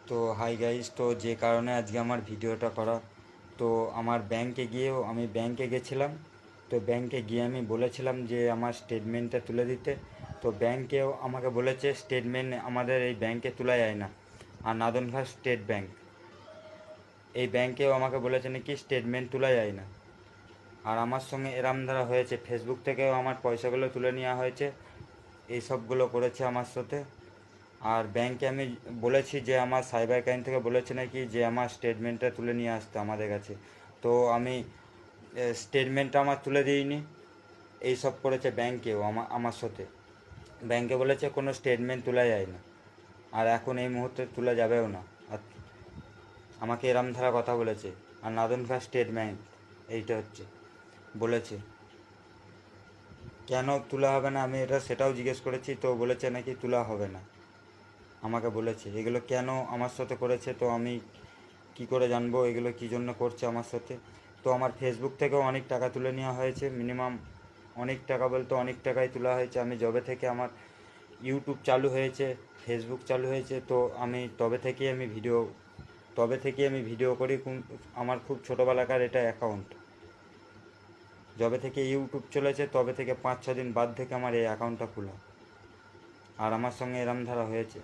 তো hi guys, তো যে কারণে আজকে আমার ভিডিওটা করা, তো আমার ব্যাংকে গেছিলাম। তো ব্যাংকে গিয়ে আমি বলেছিলাম যে আমার স্টেটমেন্টটা তুলে দিতে। তো ব্যাংকেও আমাকে বলেছে স্টেটমেন্ট আমাদের এই ব্যাংকে তোলা যায় না। আর নাদনঘাট স্টেট ব্যাংক, এই ব্যাংকেও আমাকে বলেছে নাকি স্টেটমেন্ট তোলা যায় না। আর আমার সঙ্গে এরম ধারা হয়েছে, ফেসবুক থেকেও আমার পয়সাগুলো তুলে নেওয়া হয়েছে, এই সবগুলো করেছে আমার সাথে। আর ব্যাংকে আমি বলেছি যে আমার সাইবার ক্রাইম থেকে বলেছে নাকি যে আমার স্টেটমেন্টটা তুলে নিয়ে আসতে আমাদের কাছে। তো আমি স্টেটমেন্টটা আমার তুলে দিইনি। এই সব করেছে ব্যাংকেও আমার সাথে। ব্যাংকে বলেছে কোনো স্টেটমেন্ট তোলা যায় না, আর এখন এই মুহূর্তে তোলা যাবেও না। আর আমাকে এরম ধারা কথা বলেছে। আর নাদনঘাট স্টেট ব্যাংক এইটা হচ্ছে বলেছে, কেন তোলা হবে না আমি সেটাও জিজ্ঞেস করেছি, তো বলেছে নাকি তোলা হবে না। আমাকে বলেছে এগুলো কেন আমার সাথে করেছে, তো আমি কি করে জানবো এগুলো কী জন্য করছে আমার সাথে। তো আমার ফেসবুক থেকেও অনেক টাকা তুলে নেওয়া হয়েছে, মিনিমাম অনেক টাকা বলতে অনেক টাকাই তোলা হয়েছে। আমি যবে থেকে আমার ইউটিউব চালু হয়েছে, ফেসবুক চালু হয়েছে, তো আমি তবে থেকেই আমি ভিডিও করি। আমার খুব ছোটোবেলাকার এটা অ্যাকাউন্ট। যবে থেকে ইউটিউব চলেছে তবে থেকে 5-6 দিন বাদ থেকে আমার এই অ্যাকাউন্টটা খোলা। আর আমার সঙ্গে এরম ধারা হয়েছে।